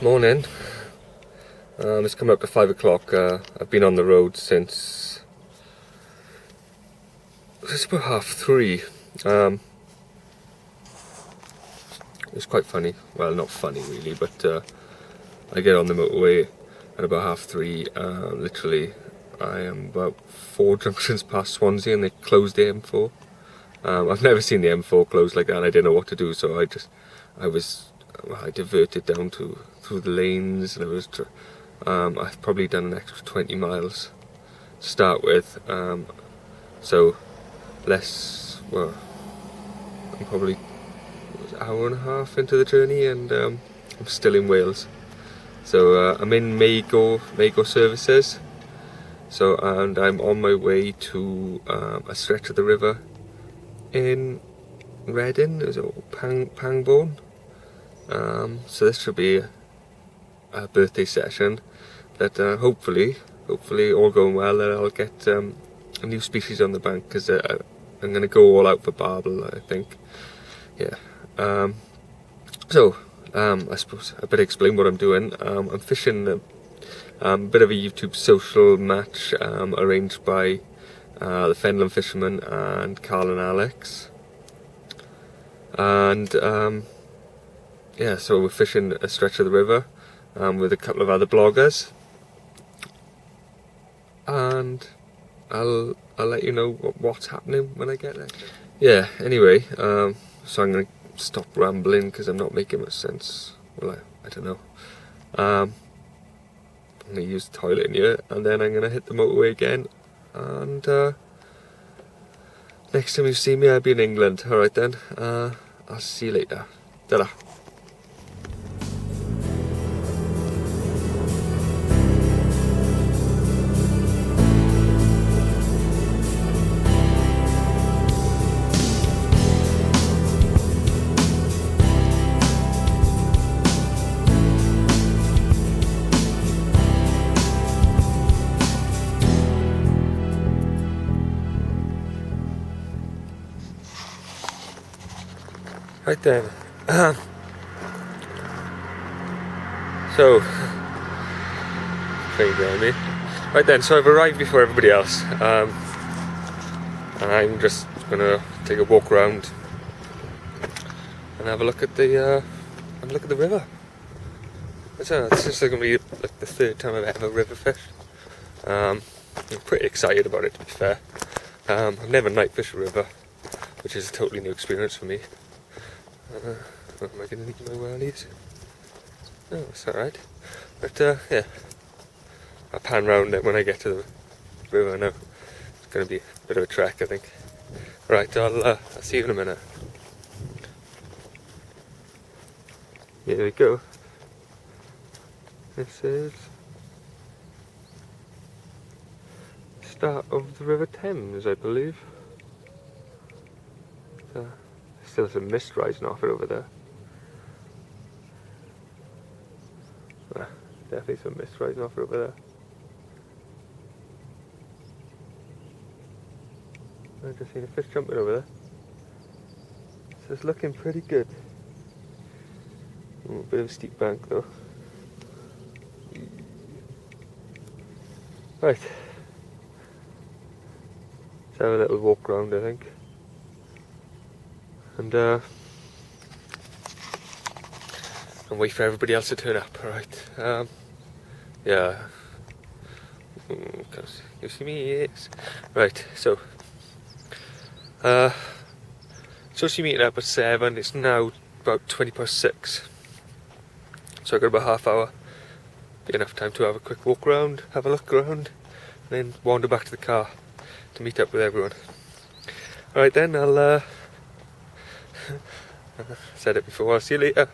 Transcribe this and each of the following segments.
Morning. It's coming up to 5 o'clock. I've been on the road since it's about 3:30. It's quite funny. Well, not funny really, but I get on the motorway at about 3:30. Literally, I am about 4 junctions past Swansea, and they closed the M4. I've never seen the M4 closed like that, and I didn't know what to do, so I diverted down through the lanes, and I've probably done an extra 20 miles to start with, so I'm probably an hour and a half into the journey, and I'm still in Wales. So I'm in Mago services, and I'm on my way to a stretch of the river in Reading. There's a Pangbourne. So this should be a birthday session that hopefully all going well, that I'll get a new species on the bank, because I'm going to go all out for Barbel, I think. Yeah. I suppose I better explain what I'm doing. I'm fishing a bit of a YouTube social match arranged by the Fenland fishermen and Carl and Alex. And yeah, so we're fishing a stretch of the river with a couple of other bloggers, and I'll let you know what's happening when I get there. Yeah. Anyway, so I'm gonna stop rambling because I'm not making much sense. Well, I don't know. I'm gonna use the toilet in here, and then I'm gonna hit the motorway again. And next time you see me, I'll be in England. All right then. I'll see you later. Ta-da. Right then, so train behind me. Right then, so I've arrived before everybody else, and I'm just gonna take a walk around and have a look at the river. This is gonna be like the 3rd time I've ever river fished. I'm pretty excited about it, to be fair. I've never night fished a river, which is a totally new experience for me. Am I going to need my wellies? No, it's alright. But yeah, I'll pan round it when I get to the river now. It's going to be a bit of a trek, I think. Right, I'll see you in a minute. Here we go. This is the start of the River Thames, I believe. Still some mist rising off it over there. Definitely some mist rising off it over there. I just seen a fish jumping over there. So it's looking pretty good. A bit of a steep bank though. Right. Let's have a little walk around, I think. And wait for everybody else to turn up. Alright. Yeah. You see me? Yes. Right. So supposed to be meeting up at 7. It's now about 6:20. So I've got about half hour. Be enough time to have a quick walk around, have a look around, and then wander back to the car to meet up with everyone. Alright then, I'll said it before, I'll see you later.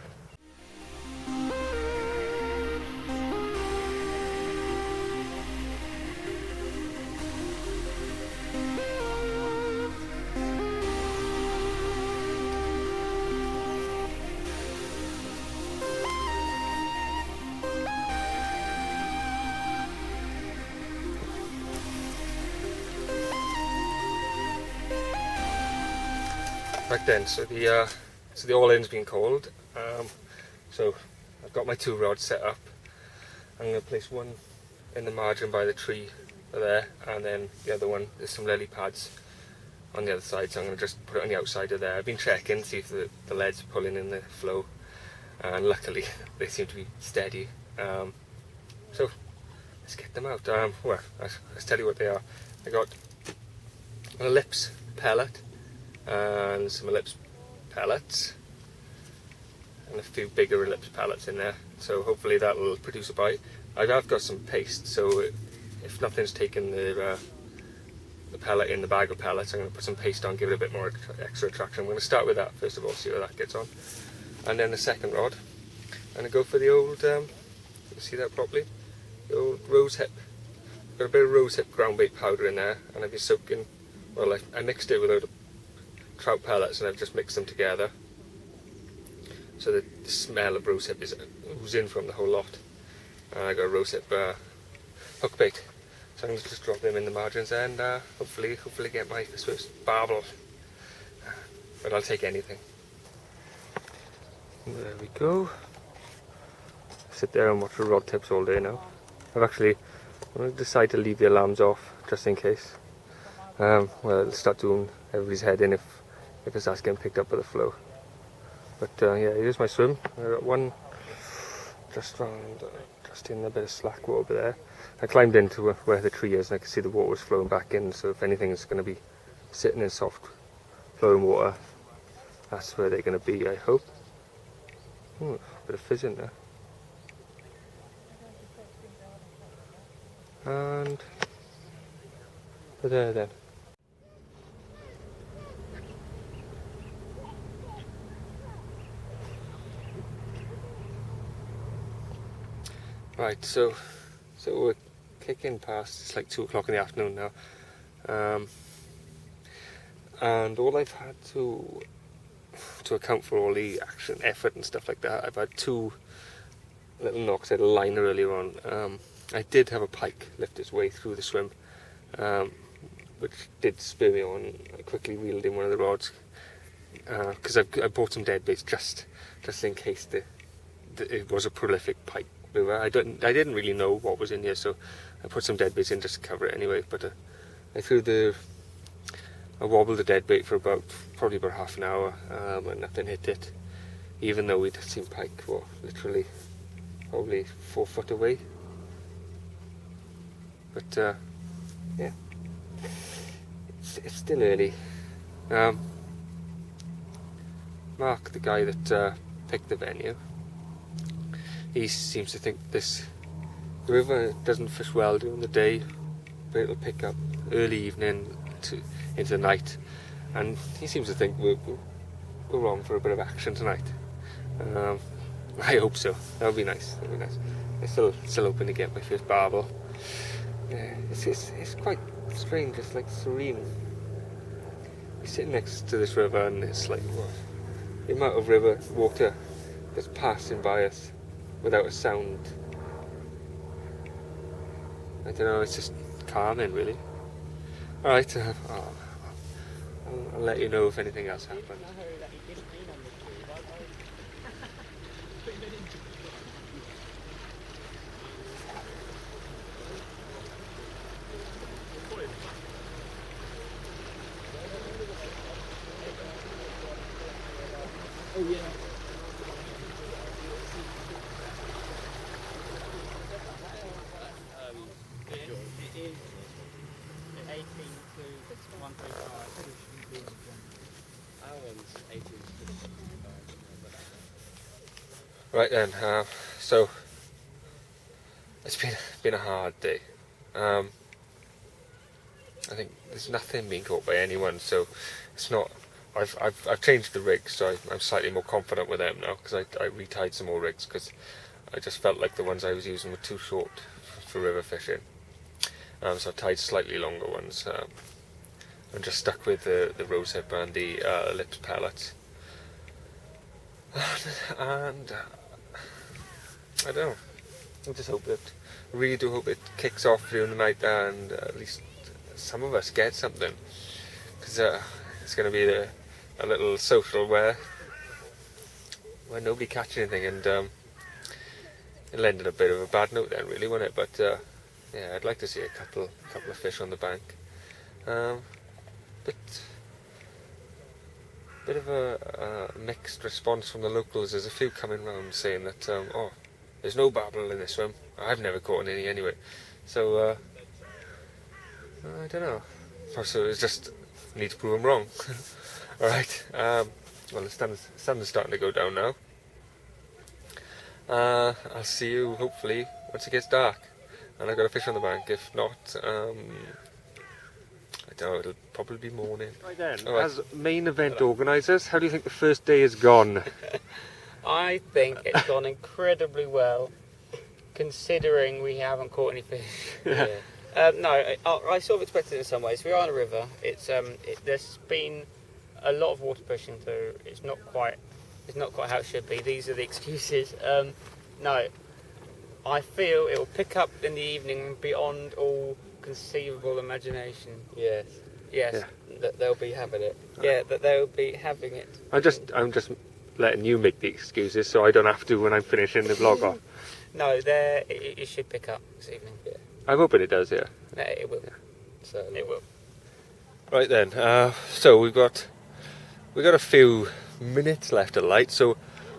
Right then, so the all-in's been called. So I've got my 2 rods set up. I'm going to place one in the margin by the tree there, and then the other one, there's some lily pads on the other side, so I'm going to just put it on the outside of there. I've been checking to see if the lead's pulling in the flow, and luckily they seem to be steady. So let's get them out. Well, let's tell you what they are. I got an ellipse pellet and some ellipse pellets and a few bigger ellipse pellets in there, so hopefully that will produce a bite. I have got some paste, so if nothing's taken the pellet in the bag of pellets, I'm going to put some paste on, give it a bit more extra attraction. I'm going to start with that first of all, see how that gets on, and then the second rod I'm going to go for the old, you see that properly, the old rose hip. Got a bit of rose hip ground bait powder in there, and I've been soaking, well, I mixed it with a load of trout pellets and I've just mixed them together so that the smell of rose hip is oozing from the whole lot. And I got a rose hip hook bait, so I'm going to just drop them in the margins and hopefully get my first barbel, but I'll take anything. There we go. Sit there and watch the rod tips all day now. I'm going to decide to leave the alarms off just in case. Well, it'll start doing everybody's head in if it starts getting picked up by the flow. But yeah, here's my swim. I got one just in a bit of slack water there. I climbed into where the tree is and I could see the water was flowing back in, so if anything is going to be sitting in soft flowing water, that's where they're going to be, I hope. Ooh, a bit of fizz in there. And there then. Right, so we're kicking past, it's like 2 o'clock in the afternoon now, and all I've had to account for all the action, effort and stuff like that, I've had 2 little knocks at a line earlier on. I did have a pike lift its way through the swim, which did spur me on. I quickly reeled in one of the rods, because I bought some dead baits just in case it was a prolific pike. I didn't really know what was in here, so I put some dead baits in just to cover it anyway. But I wobbled the dead bait for probably about half an hour, and nothing hit it, even though we'd seen pike literally probably 4 foot away. But yeah, it's still early. Mark, the guy that picked the venue, he seems to think the river doesn't fish well during the day, but it'll pick up early evening into the night, and he seems to think we're on for a bit of action tonight. I hope so. That would be nice. I'm still hoping to get my first barbel. Yeah, it's quite strange. It's like serene. You're sitting next to this river, and it's like the amount of river water that's passing by us without a sound. I don't know, it's just calming, really. Alright, I'll let you know if anything else happens. Oh yeah. It is 18 to 135. Our one's 18 to 55. Right then, so it's been a hard day. I think there's nothing being caught by anyone, so it's not. I've changed the rigs, so I'm slightly more confident with them now, because I retied some more rigs because I just felt like the ones I was using were too short for river fishing. So I tied slightly longer ones. I'm just stuck with the rose hip and the ellipse pellets. And I don't know. I really do hope it kicks off during the night, and at least some of us get something, because it's going to be a little social where nobody catches anything, and it'll end on a bit of a bad note then, really, won't it? But yeah, I'd like to see a couple of fish on the bank. But bit of a mixed response from the locals. There's a few coming round saying that oh, there's no barbel in this swim. I've never caught any anyway. So I don't know. So it's just need to prove them wrong. All right. Well, the sun is starting to go down now. I'll see you hopefully once it gets dark, and I've got a fish on the bank. If not, I don't know, it'll probably be morning. Right then, right. As main event organisers, how do you think the first day has gone? I think it's gone incredibly well, considering we haven't caught any fish. Yeah. No, I sort of expected it in some ways. We are on a river. It's there's been a lot of water pushing through. It's not quite how it should be. These are the excuses. No, I feel it will pick up in the evening beyond all conceivable imagination. Yes. Yeah. That they'll be having it. Yeah, that they'll be having it. I'm just letting you make the excuses so I don't have to when I'm finishing the vlog off. No, it should pick up this evening. Yeah. I'm hoping it does, yeah. No, it will. Yeah. Certainly it will. Right then, so we've got a few minutes left of light, so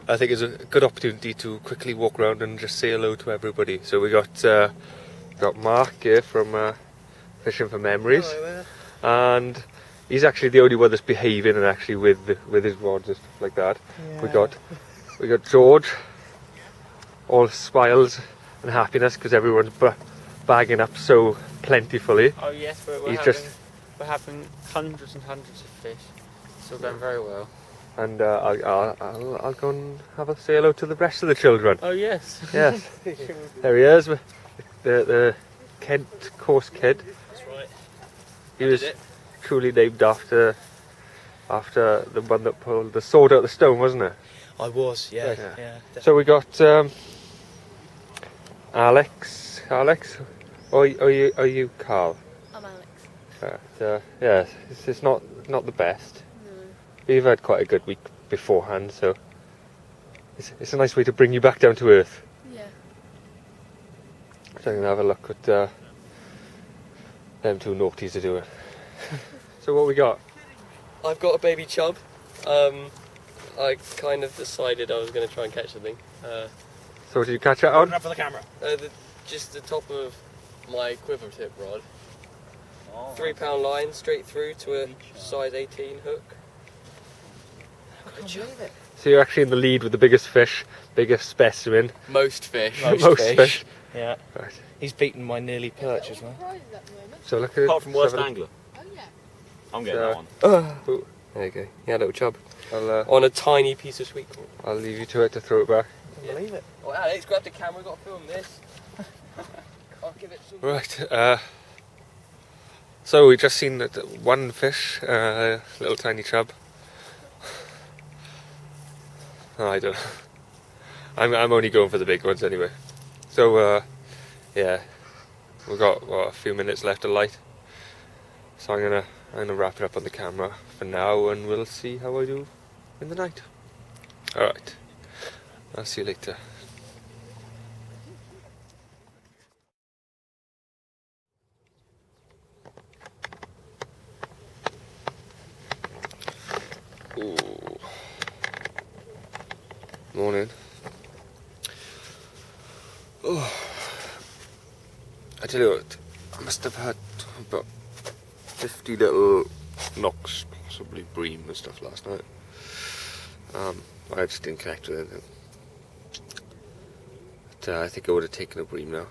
I think it's a good opportunity to quickly walk around and just say hello to everybody. So we got Mark here from Fishing for Memories. Hello there. And he's actually the only one that's behaving and actually with his rods and stuff like that. Yeah. We got George, all smiles and happiness because everyone's bagging up so plentifully. Oh yes, we're having hundreds and hundreds of fish. It's all going very well. And I'll go and say hello to the rest of the children. Oh yes. Yes. There he is, the Kent Coarse kid. That's right. He was truly named after the one that pulled the sword out of the stone, wasn't it? I was, yeah. Right. Yeah. So we got Alex. Are you Carl? I'm Alex. Yeah, it's not the best. No. We've had quite a good week beforehand, so it's a nice way to bring you back down to earth. Yeah. So I'm gonna have a look at them two naughties are doing. So what we got? I've got a baby chub. I kind of decided I was going to try and catch something. So did you catch it on? Up for the camera. Just the top of my quiver tip rod. Oh, 3 pound line straight through to a size 18 hook. I can't believe it. So you're actually in the lead with the biggest fish, biggest specimen. Most fish. Most fish. Yeah. Right. He's beaten my nearly perch as well. Prizes at the moment. So look at it. Apart from worst angler. Oh yeah. I'm getting that one. Oh, There you go. Yeah, little chub. I'll On a tiny piece of sweet corn. I'll leave you to it to throw it back. I can't believe it. Oh, Alex, grab the camera, we've got to film this. I'll give it some... Right. So we just seen that one fish, little tiny chub. Oh, I don't know. I'm only going for the big ones anyway. So yeah, we've got a few minutes left of light. So I'm gonna wrap it up on the camera for now, and we'll see how I do in the night. All right. I'll see you later. Ooh. Morning. Oh. I tell you what, I must have had about 50 little knocks, possibly bream and stuff last night. I just didn't connect with anything. But I think I would have taken a bream now.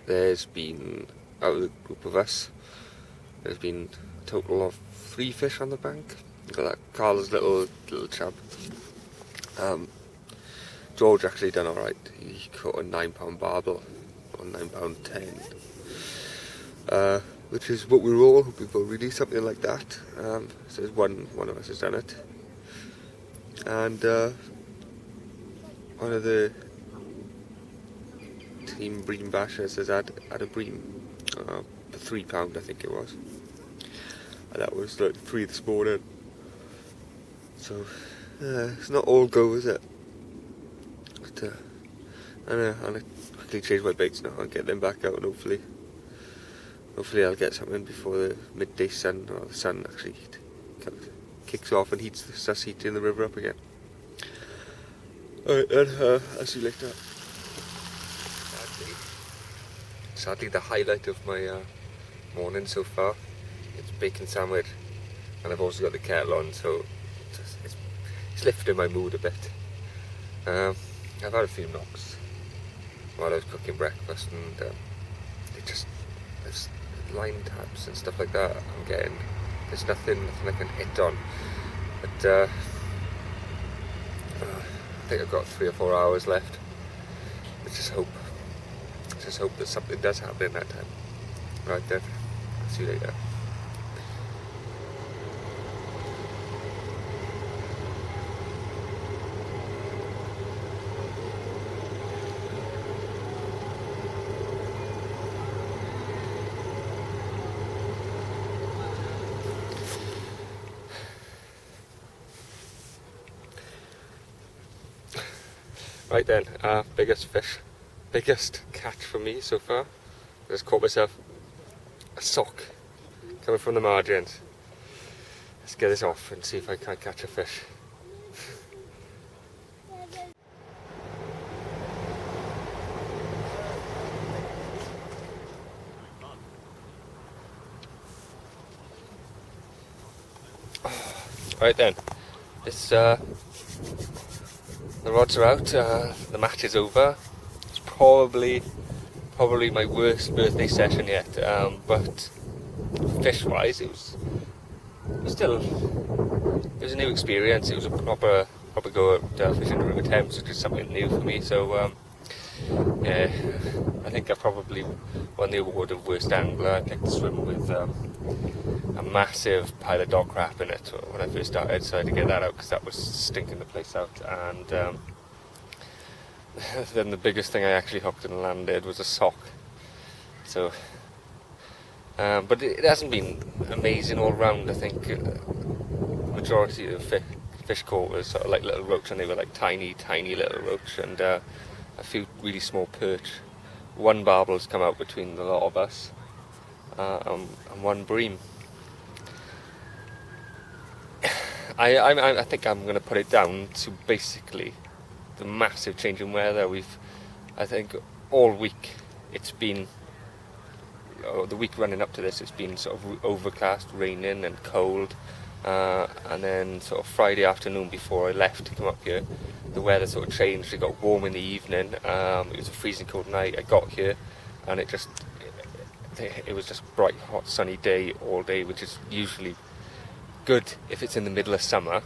There's been, out of the group of us, there's been a total of 3 fish on the bank. Got that Carl's little chub. George actually done alright. He caught a 9 pound barbel, or 9 pound 10. Which is what we were all hoping for, really, something like that. So one of us has done it. And one of the team bream bashers has had a bream, for 3 pound I think it was. And that was like 3 this morning. So it's not all go, is it? But And I'll quickly change my baits now and get them back out, and hopefully I'll get something before the midday sun, or the sun actually kind of kicks off and starts heating the river up again. Alright then, I'll see you later. Sadly the highlight of my morning so far, it's bacon sandwich, and I've also got the kettle on, so it's lifted my mood a bit. I've had a few knocks while I was cooking breakfast, and there's line taps and stuff like that I'm getting. There's nothing I can hit on, but I think I've got 3 or 4 hours left. Let's just hope that something does happen in that time. Right then, see you later. Right then, biggest catch for me so far. I just caught myself a sock coming from the margins. Let's get this off and see if I can catch a fish. Right then, the rods are out, the match is over. It's probably my worst birthday session yet, but fish-wise it was a new experience. It was a proper go at fishing the River Thames, which is something new for me, so yeah, I think I probably won the award of worst angler. I picked to swim with a massive pile of dog crap in it when I first started, so I had to get that out because that was stinking the place out. And then the biggest thing I actually hooked and landed was a sock. So, but it hasn't been amazing all round. I think majority of fish caught was sort of like little roach, and they were like tiny little roach, and a few really small perch. One barbel's come out between the lot of us, and one bream. I think I'm going to put it down to basically the massive change in weather. I think all week it's been, the week running up to this, it's been sort of overcast, raining and cold, and then sort of Friday afternoon before I left to come up here, the weather sort of changed. It got warm in the evening. It was a freezing cold night. I got here and it was just bright, hot, sunny day all day, which is usually good if it's in the middle of summer.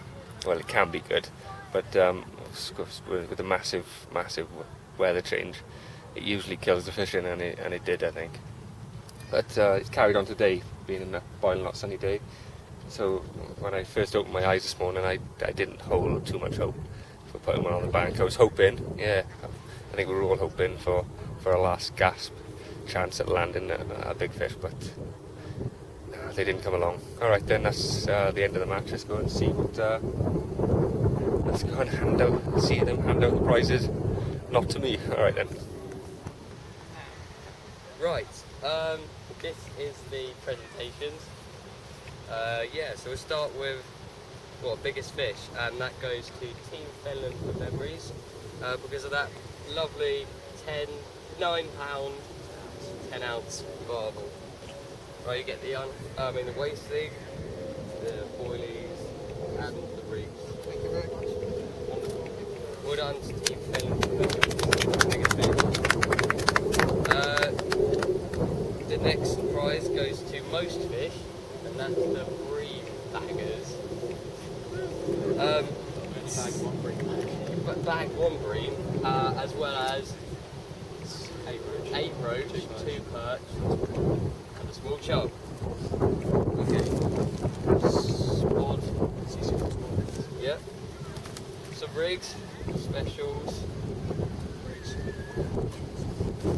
Well, it can be good, but with a massive weather change, it usually kills the fishing, and it did, I think. But it's carried on today, being a boiling hot sunny day. So when I first opened my eyes this morning, I didn't hold too much hope for putting one on the bank. I was hoping, I think we were all hoping for a last gasp chance at landing a big fish, but they didn't come along. Alright then, that's the end of the match. Let's go and see let's go and see them hand out the prizes. Not to me. Alright then. Right, this is the presentations. So we'll start with biggest fish, and that goes to Team Finland for memories, because of that lovely 9-pound, 10-ounce barbel. Right, you get the waist thing, the boilies, and the rigs. Thank you very much. Wonderful. Well done to Team Finland for the biggest fish. The next prize goes to most fish, and that's the bream baggers. Bag one bream, as well as 8 roach, 2 perch, and a small chub. Okay. Spod. Yep. Some rigs, specials,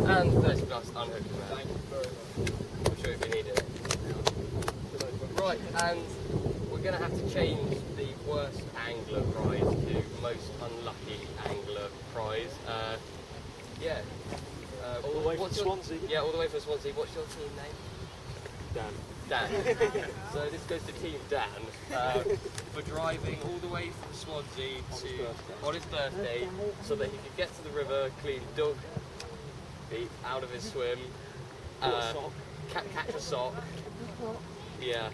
and 30 plus unhooked. Thank you very much. I'm sure if you need it. Right, and we're going to have to change the worst angler prize to most unlucky angler prize. Yeah. All the way from Swansea? Yeah, all the way from Swansea. What's your team name? Dan. Dan. So this goes to Team Dan for driving all the way from Swansea on his birthday so that he could get to the river, clean Doug out of his swim, catch a sock. Yeah.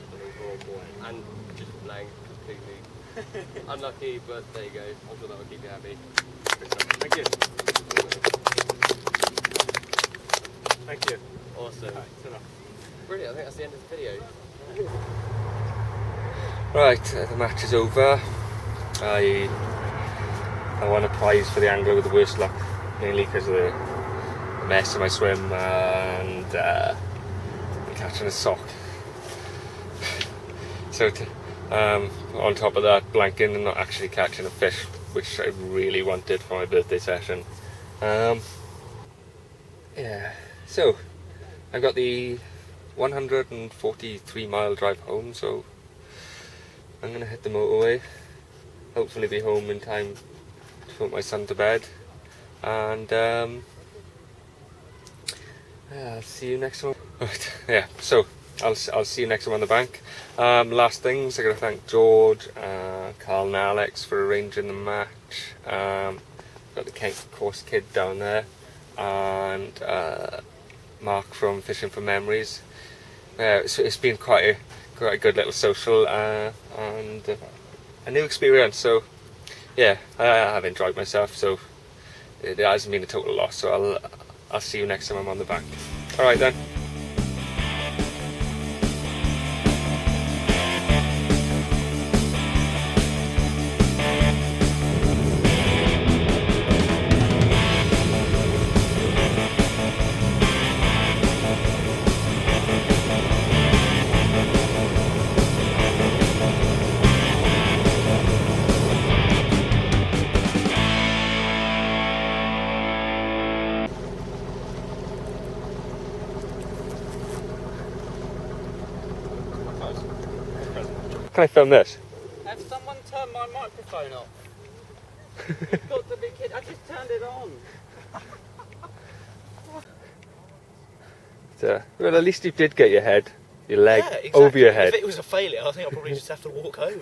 And just blank completely. Unlucky, but there you go. I'm sure that will keep you happy. Thank you. Thank you. Awesome. Brilliant, I think that's the end of the video. Right, the match is over. I won a prize for the angler with the worst luck, mainly because of the mess in my swim and catching a sock. So on top of that, blanking and not actually catching a fish, which I really wanted for my birthday session. Yeah, so I've got the 143 mile drive home, so I'm going to hit the motorway, hopefully be home in time to put my son to bed, and I'll see you next time. Right, yeah, so I'll see you next time on the bank. Last things, I got to thank George, Carl and Alex for arranging the match. Got the Coarse kid down there, and Mark from Fishing for Memories. It's been quite a good little social and a new experience. So yeah, I have enjoyed myself. So it hasn't been a total loss. So I'll see you next time I'm on the bank. All right then. Can I film this? Have someone turn my microphone off? You've got the big kid. I just turned it on. Well, at least you did get your leg Yeah, exactly. over your head. If it was a failure, I think I'll probably just have to walk home.